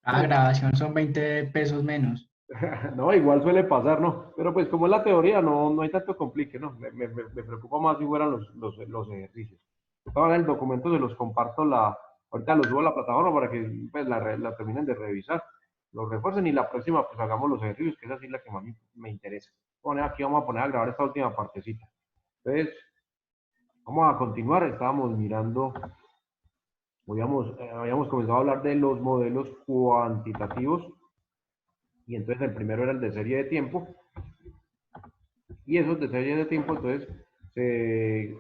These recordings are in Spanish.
La grabación son 20 pesos menos. No, igual suele pasar, ¿no? Pero pues como es la teoría, no hay tanto complique, ¿no? Me preocupa más si fueran los ejercicios. Estaban en el documento, se los comparto ahorita los subo a la plataforma para que pues, la terminen de revisar, los refuercen y la próxima pues hagamos los ejercicios, que esa sí es la que más me interesa. Aquí vamos a poner a grabar esta última partecita. Entonces, vamos a continuar, estábamos mirando, habíamos comenzado a hablar de los modelos cuantitativos y entonces el primero era el de serie de tiempo y esos de serie de tiempo entonces se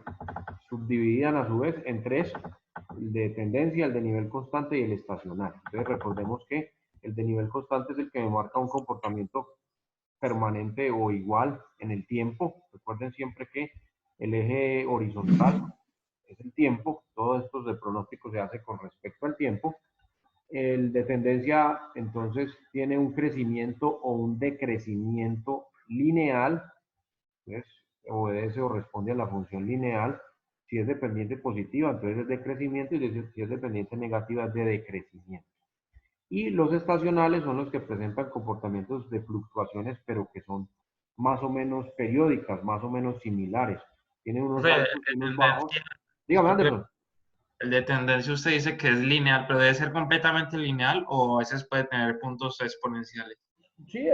subdividían a su vez en tres, el de tendencia, el de nivel constante y el estacionario. Entonces recordemos que el de nivel constante es el que me marca un comportamiento permanente o igual en el tiempo. Recuerden siempre que el eje horizontal es el tiempo, todo esto de pronóstico se hace con respecto al tiempo. El de tendencia entonces tiene un crecimiento o un decrecimiento lineal, entonces obedece o responde a la función lineal. Si es dependiente positiva, entonces es de crecimiento, y si es dependiente negativa, es de decrecimiento. Y los estacionales son los que presentan comportamientos de fluctuaciones, pero que son más o menos periódicas, más o menos similares. Tienen unos Profe, altos y el unos bajos. tendencia, Dígame, disculpe, Anderson. el de tendencia usted dice que es lineal, pero debe ser completamente lineal o a veces puede tener puntos exponenciales. Sí,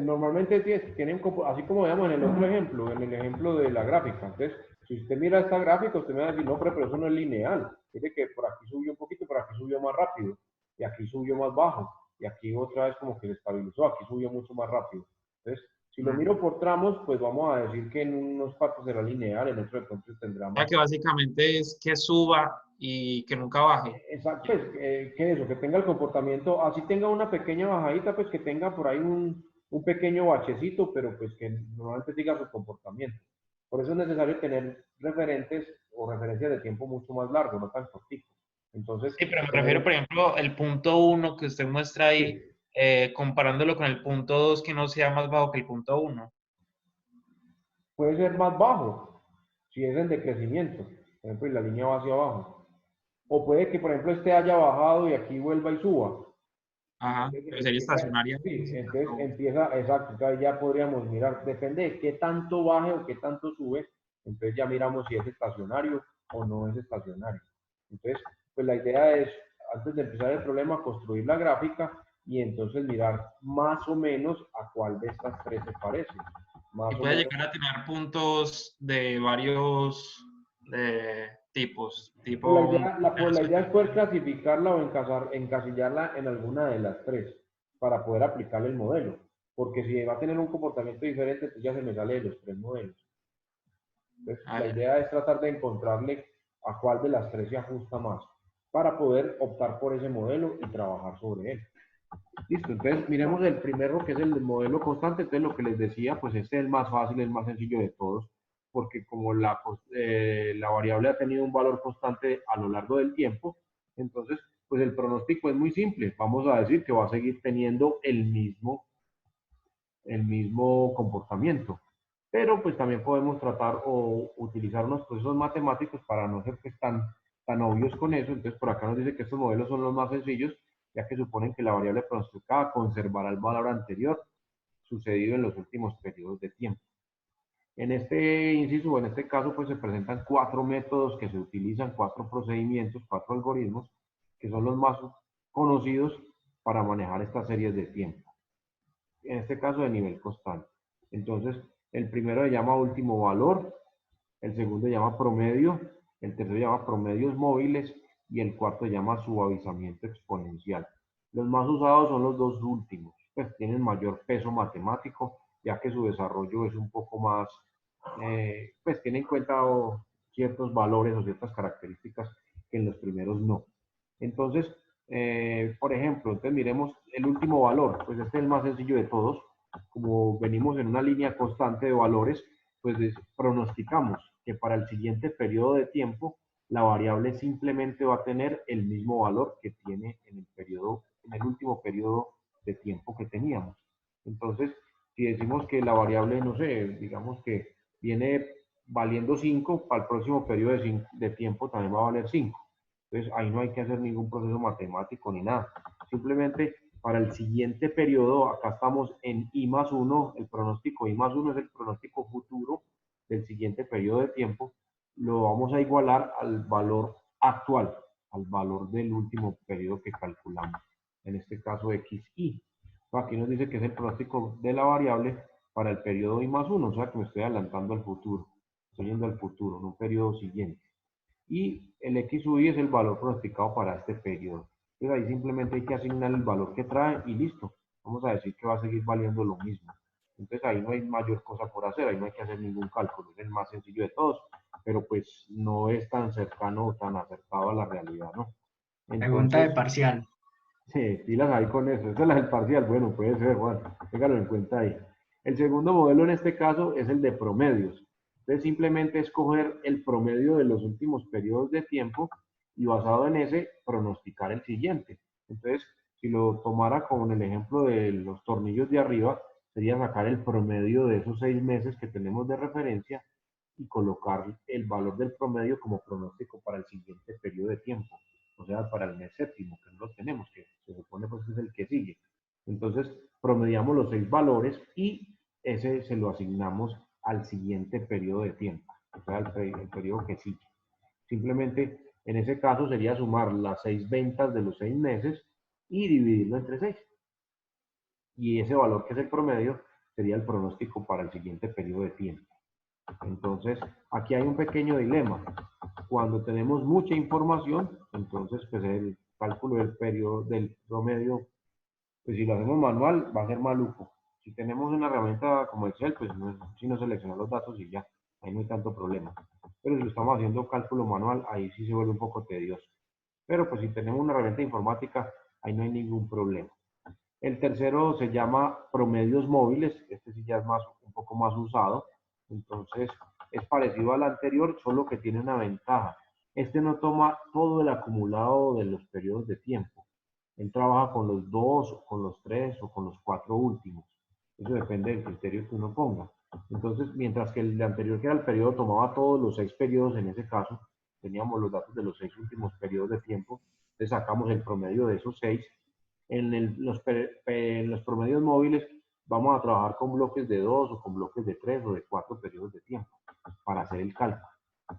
normalmente tienen, así como veamos en el otro ejemplo, en el ejemplo de la gráfica. Entonces, si usted mira esta gráfica, usted me va a decir, no, pero eso no es lineal. Dice que por aquí subió un poquito, por aquí subió más rápido, y aquí subió más bajo, y aquí otra vez como que se estabilizó, aquí subió mucho más rápido. Entonces, si lo miro por tramos, pues vamos a decir que en unos partes será lineal, en otros de pronto tendrá O sea más. que básicamente es que suba y que nunca baje. Exacto, pues que eso, que tenga el comportamiento, así tenga una pequeña bajadita, pues que tenga por ahí un pequeño bachecito, pero pues que normalmente siga su comportamiento. Por eso es necesario tener referentes o referencias de tiempo mucho más largos, no tan corticos. Entonces, Sí, pero me refiero, tener, por ejemplo, el punto uno que usted muestra ahí, sí, comparándolo con el punto 2 que no sea más bajo que el punto uno. puede ser más bajo, si es en decrecimiento, por ejemplo, y la línea va hacia abajo. O puede que, por ejemplo, este haya bajado y aquí vuelva y suba. Ajá, Entonces pero sería empieza, estacionaria. sí, entonces empieza, exacto, entonces ya podríamos mirar, depende de qué tanto baje o qué tanto sube, entonces ya miramos si es estacionario o no es estacionario. Entonces, pues la idea es, antes de empezar el problema, construir la gráfica y entonces mirar más o menos a cuál de estas tres se parece. Y Más o puede menos. llegar a tener puntos de varios tipos, Pues la tipo un idea, pues la tercio. idea es poder clasificarla o encasillarla en alguna de las tres para poder aplicarle el modelo. Porque si va a tener un comportamiento diferente, pues ya se me sale de los tres modelos. Entonces, Ah, la ya. idea es tratar de encontrarle a cuál de las tres se ajusta más para poder optar por ese modelo y trabajar sobre él. Listo, entonces miremos el primero que es el modelo constante. Entonces lo que les decía, pues este es el más fácil, el más sencillo de todos, porque como la variable ha tenido un valor constante a lo largo del tiempo, entonces pues el pronóstico es muy simple. Vamos a decir que va a seguir teniendo el mismo comportamiento. Pero pues también podemos tratar o utilizar unos procesos matemáticos para no ser pues, tan obvios con eso. Entonces por acá nos dice que estos modelos son los más sencillos, ya que suponen que la variable pronosticada conservará el valor anterior sucedido en los últimos periodos de tiempo. En este inciso, o en este caso, pues se presentan cuatro métodos que se utilizan, cuatro procedimientos, cuatro algoritmos, que son los más conocidos para manejar estas series de tiempo, en este caso de nivel constante. Entonces, el primero se llama último valor, el segundo se llama promedio, el tercero se llama promedios móviles y el cuarto se llama suavizamiento exponencial. Los más usados son los dos últimos, pues tienen mayor peso matemático, ya que su desarrollo es un poco más, pues tiene en cuenta ciertos valores o ciertas características que en los primeros no. Entonces, por ejemplo, entonces miremos el último valor, pues este es el más sencillo de todos. Como venimos en una línea constante de valores, pues pronosticamos que para el siguiente periodo de tiempo la variable simplemente va a tener el mismo valor que tiene en el último periodo de tiempo que teníamos. Entonces, si decimos que la variable, no sé, digamos que viene valiendo 5, para el próximo periodo de tiempo también va a valer 5. Entonces ahí no hay que hacer ningún proceso matemático ni nada. Simplemente para el siguiente periodo, acá estamos en I+1, el pronóstico I+1 es el pronóstico futuro del siguiente periodo de tiempo, lo vamos a igualar al valor actual, al valor del último periodo que calculamos, en este caso XI. Aquí nos dice que es el pronóstico de la variable para el periodo I+1, o sea que me estoy adelantando al futuro, estoy yendo al futuro, en un periodo siguiente. Y el XUI es el valor pronosticado para este periodo. Entonces ahí simplemente hay que asignar el valor que trae y listo. Vamos a decir que va a seguir valiendo lo mismo. Entonces ahí no hay mayor cosa por hacer, ahí no hay que hacer ningún cálculo, es el más sencillo de todos, pero pues no es tan cercano o tan acercado a la realidad, ¿no? Pregunta de Entonces, parcial. sí, pilas ahí con eso. Esa es la del parcial. Bueno, puede ser, Juan. Téngalo en cuenta ahí. El segundo modelo en este caso es el de promedios. Entonces, simplemente escoger el promedio de los últimos periodos de tiempo y basado en ese, pronosticar el siguiente. Entonces, si lo tomara como en el ejemplo de los tornillos de arriba, sería sacar el promedio de esos 6 meses que tenemos de referencia y colocar el valor del promedio como pronóstico para el siguiente periodo de tiempo, o sea, para el mes séptimo, que no lo tenemos, que se supone pues que es el que sigue. Entonces, promediamos los 6 valores y ese se lo asignamos al siguiente periodo de tiempo, o sea, el periodo que sigue. Simplemente, en ese caso, sería sumar las 6 ventas de los 6 meses y dividirlo entre 6. Y ese valor que es el promedio sería el pronóstico para el siguiente periodo de tiempo. Entonces, aquí hay un pequeño dilema. Cuando tenemos mucha información, entonces pues el cálculo del periodo del promedio, pues si lo hacemos manual va a ser maluco. Si tenemos una herramienta como Excel, pues no, si no seleccionar los datos y ya, ahí no hay tanto problema. Pero si lo estamos haciendo cálculo manual, ahí sí se vuelve un poco tedioso. Pero pues si tenemos una herramienta informática, ahí no hay ningún problema. El tercero se llama promedios móviles, este sí ya es más, un poco más usado, entonces es parecido al anterior, solo que tiene una ventaja. Este no toma todo el acumulado de los periodos de tiempo. Él trabaja con los 2, con los 3 o con los 4 últimos. Eso depende del criterio que uno ponga. Entonces, mientras que el anterior, que era el periodo, tomaba todos los 6 periodos en ese caso, teníamos los datos de los 6 últimos periodos de tiempo, le sacamos el promedio de esos 6. En los promedios móviles vamos a trabajar con bloques de 2 o con bloques de 3 o de 4 periodos de tiempo para hacer el cálculo.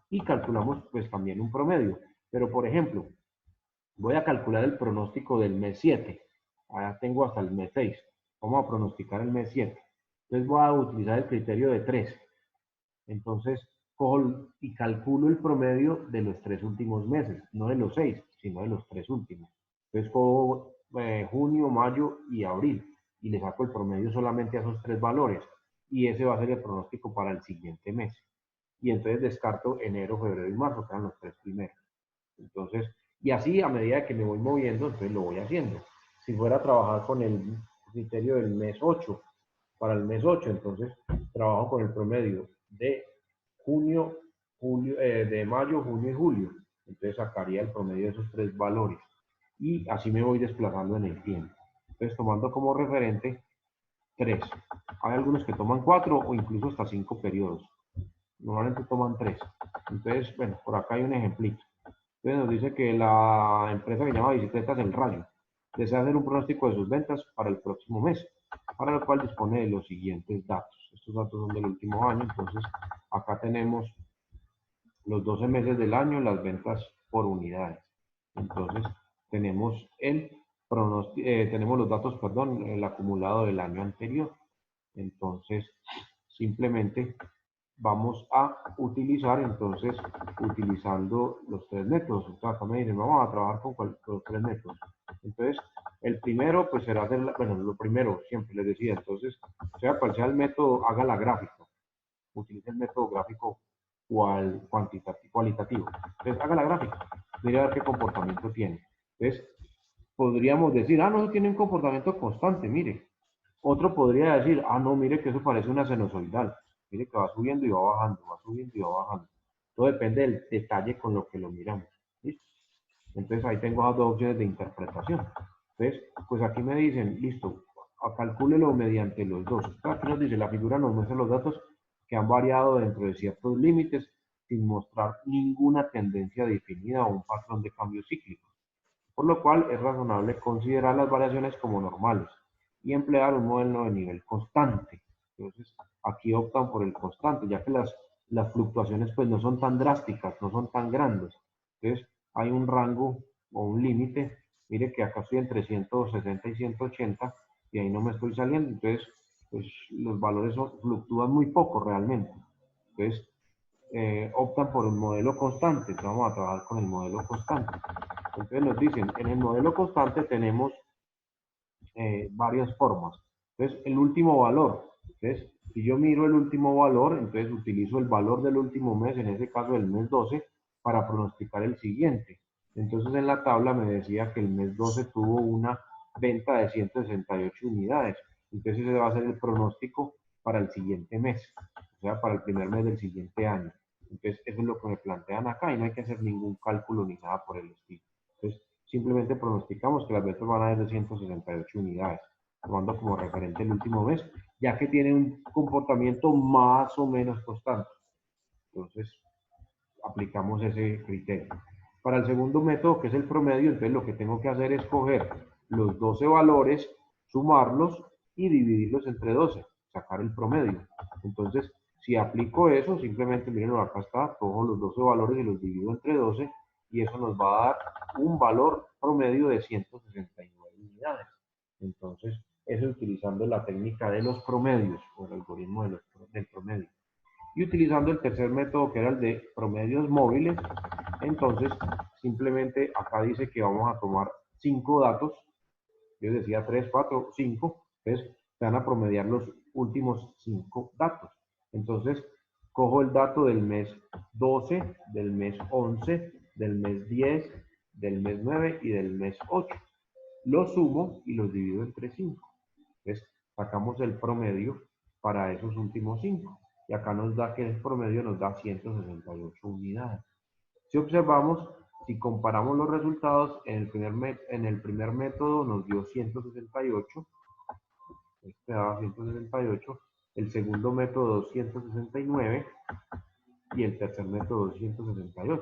Y calculamos pues también un promedio. Pero por ejemplo, voy a calcular el pronóstico del mes 7. Ahora tengo hasta el mes 6. Vamos a pronosticar el mes 7. Entonces voy a utilizar el criterio de 3. Entonces cojo y calculo el promedio de los 3 últimos meses, no de los 6, sino de los 3 últimos. Entonces cojo junio, mayo y abril y le saco el promedio solamente a esos 3 valores y ese va a ser el pronóstico para el siguiente mes. Y entonces descarto enero, febrero y marzo, que eran los 3 primeros. Entonces, y así a medida que me voy moviendo, entonces lo voy haciendo. Si fuera a trabajar con el criterio del mes 8, para el mes 8, entonces trabajo con el promedio de junio, julio, de mayo, junio y julio. Entonces sacaría el promedio de esos 3 valores. Y así me voy desplazando en el tiempo. Entonces, tomando como referente 3. Hay algunos que toman 4 o incluso hasta 5 periodos. Normalmente toman 3. Entonces, bueno, por acá hay un ejemplito. Entonces nos dice que la empresa que llama Bicicletas El Rayo desea hacer un pronóstico de sus ventas para el próximo mes, para el cual dispone de los siguientes datos. Estos datos son del último año, entonces acá tenemos los 12 meses del año, las ventas por unidades. Entonces tenemos tenemos los datos, perdón, el acumulado del año anterior. Entonces simplemente vamos a utilizar, entonces, utilizando los 3 métodos. Entonces, acá me dicen, vamos a trabajar con los 3 métodos. Entonces, el primero, pues será hacer, bueno, lo primero, siempre les decía, entonces, sea cual sea el método, haga la gráfica. Utilice el método gráfico cualitativo. Entonces, haga la gráfica. Mire a ver qué comportamiento tiene. Entonces, podríamos decir, ah, no, tiene un comportamiento constante, mire. Otro podría decir, ah, no, mire que eso parece una sinusoidal. Mire que va subiendo y va bajando, va subiendo y va bajando. Todo depende del detalle con lo que lo miramos. ¿Listo? Entonces ahí tengo las dos opciones de interpretación. Entonces, pues aquí me dicen, listo, calcúlelo mediante los dos. Aquí nos dice, la figura nos muestra los datos que han variado dentro de ciertos límites sin mostrar ninguna tendencia definida o un patrón de cambio cíclico. por lo cual es razonable considerar las variaciones como normales y emplear un modelo de nivel constante. Entonces, aquí optan por el constante, ya que las fluctuaciones pues no son tan drásticas, no son tan grandes. Entonces, hay un rango o un límite. Mire que acá estoy entre 160 y 180 y ahí no me estoy saliendo. Entonces, pues los valores fluctúan muy poco realmente. Entonces, optan por un modelo constante. Entonces, vamos a trabajar con el modelo constante. Entonces nos dicen, en el modelo constante tenemos varias formas. Entonces, el último valor. Entonces, si yo miro el último valor, entonces utilizo el valor del último mes, en este caso el mes 12, para pronosticar el siguiente. Entonces, en la tabla me decía que el mes 12 tuvo una venta de 168 unidades. Entonces, ese va a ser el pronóstico para el siguiente mes, o sea, para el primer mes del siguiente año. Entonces, eso es lo que me plantean acá y no hay que hacer ningún cálculo ni nada por el estilo. Entonces, simplemente pronosticamos que las ventas van a ir de 168 unidades, tomando como referente el último mes, ya que tiene un comportamiento más o menos constante. Entonces, aplicamos ese criterio. Para el segundo método, que es el promedio, entonces lo que tengo que hacer es coger los 12 valores, sumarlos y dividirlos entre 12, sacar el promedio. Entonces, si aplico eso, simplemente miren, acá está, cojo los 12 valores y los divido entre 12 y eso nos va a dar un valor promedio de 169 unidades. Entonces, eso utilizando la técnica de los promedios o el algoritmo del promedio. Y utilizando el tercer método que era el de promedios móviles, entonces simplemente acá dice que vamos a tomar 5 datos, yo decía 3, 4, 5, entonces se van a promediar los últimos 5 datos. Entonces cojo el dato del mes 12, del mes 11, del mes 10, del mes 9 y del mes 8. Los sumo y los divido entre 5. Entonces sacamos el promedio para esos últimos 5. Y acá nos da que el promedio nos da 168 unidades. Si observamos, si comparamos los resultados, en el primer método nos dio 168, este daba 168, el segundo método 169 y el tercer método 268.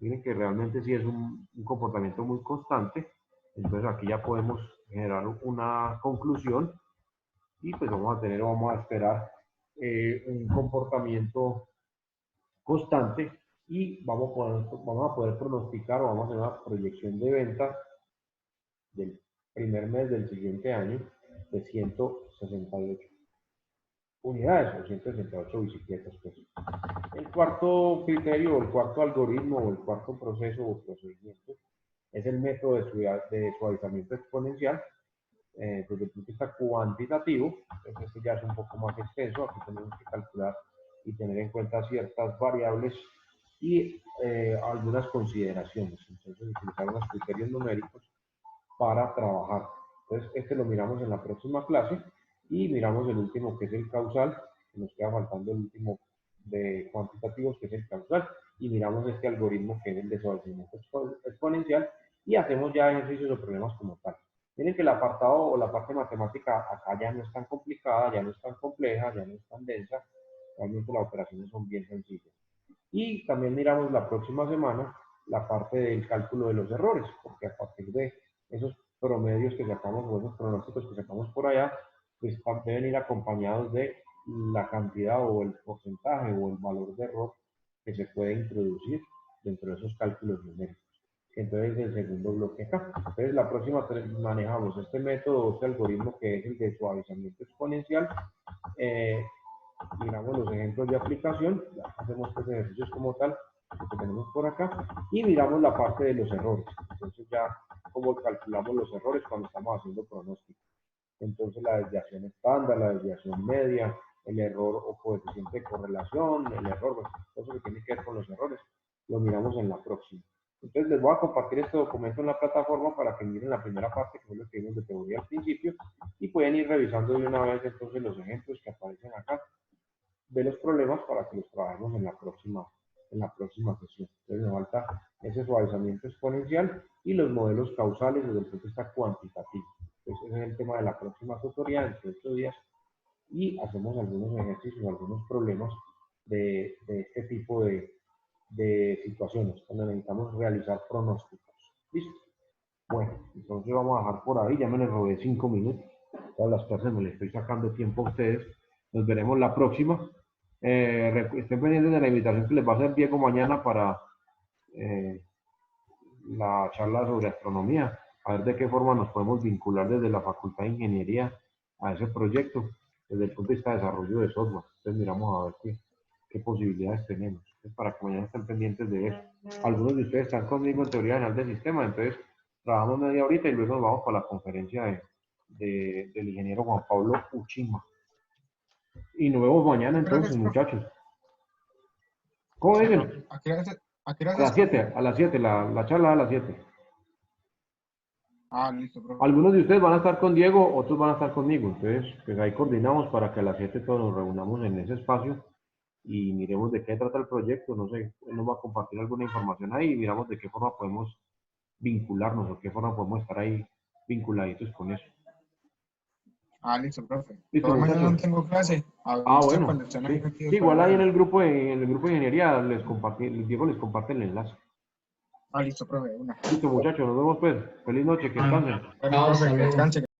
Miren que realmente sí es un comportamiento muy constante, entonces aquí ya podemos generar una conclusión y pues vamos a esperar un comportamiento constante y vamos a poder pronosticar o vamos a hacer una proyección de ventas del primer mes del siguiente año de 168 unidades o 168 bicicletas. Pues. El cuarto criterio o el cuarto algoritmo o el cuarto proceso o procedimiento es el método de suavizamiento exponencial. Desde el punto de vista cuantitativo, entonces este ya es un poco más extenso, aquí tenemos que calcular y tener en cuenta ciertas variables y algunas consideraciones, entonces utilizar unos criterios numéricos para trabajar. Entonces este lo miramos en la próxima clase y miramos el último que es el causal, que nos queda faltando el último de cuantitativos que es el causal y miramos este algoritmo que es el de suavizamiento exponencial y hacemos ya ejercicios o problemas como tal. Miren que el apartado o la parte matemática acá ya no es tan complicada, ya no es tan compleja, ya no es tan densa. Realmente las operaciones son bien sencillas. Y también miramos la próxima semana la parte del cálculo de los errores, porque a partir de esos promedios que sacamos o esos pronósticos que sacamos por allá, pues deben ir acompañados de la cantidad o el porcentaje o el valor de error que se puede introducir dentro de esos cálculos numéricos. Entonces, el segundo bloque acá. Entonces, la próxima manejamos este método, este algoritmo que es el de suavizamiento exponencial. Miramos los ejemplos de aplicación, hacemos los ejercicios como tal, lo que tenemos por acá, y miramos la parte de los errores. Entonces, ya cómo calculamos los errores cuando estamos haciendo pronósticos. Entonces, la desviación estándar, la desviación media, el error o coeficiente de correlación, el error, bueno, todo eso que tiene que ver con los errores, lo miramos en la próxima. Entonces les voy a compartir este documento en la plataforma para que miren la primera parte, que fue lo que vimos de teoría al principio, y pueden ir revisando de una vez entonces los ejemplos que aparecen acá de los problemas para que los trabajemos en la próxima sesión. Entonces nos falta ese suavizamiento exponencial y los modelos causales desde el punto de vista cuantitativo. Entonces ese es el tema de la próxima tutoría, dentro de 8 días, y hacemos algunos ejercicios, algunos problemas de este tipo de situaciones, donde necesitamos realizar pronósticos. ¿Listo? Bueno, entonces vamos a dejar por ahí, ya me les robé 5 minutos. Todas las clases me les estoy sacando tiempo a ustedes. Nos veremos la próxima. Estén pendientes de la invitación que les va a hacer Diego mañana para eh, la charla sobre astronomía, a ver de qué forma nos podemos vincular desde la Facultad de Ingeniería a ese proyecto, desde el punto de vista de desarrollo de software. Entonces miramos a ver qué posibilidades tenemos. Entonces, para que mañana estén pendientes de eso. Algunos de ustedes están conmigo en teoría general del sistema, entonces trabajamos media horita y luego nos vamos para la conferencia del ingeniero Juan Pablo Uchima. Y nos vemos mañana entonces, muchachos. ¿Cómo dicen? ¿A qué hora A las 7, la charla a las 7. Ah, listo, profe. Algunos de ustedes van a estar con Diego, otros van a estar conmigo. Entonces, pues ahí coordinamos para que a las 7 todos nos reunamos en ese espacio y miremos de qué trata el proyecto. No sé, él nos va a compartir alguna información ahí y miramos de qué forma podemos vincularnos o qué forma podemos estar ahí vinculaditos con eso. Ah, listo, profe. Listo, Todas mañana no muchachos. tengo clase. Bueno. Cuando estén Sí. ahí metidos Sí, con igual la ahí en hora. el grupo de ingeniería Diego les comparte el enlace. Ah, listo, profe. Una. Listo, muchachos, nos vemos pues. Feliz noche, que descansen. Bueno, Chao, profe, hasta que luego. descanse.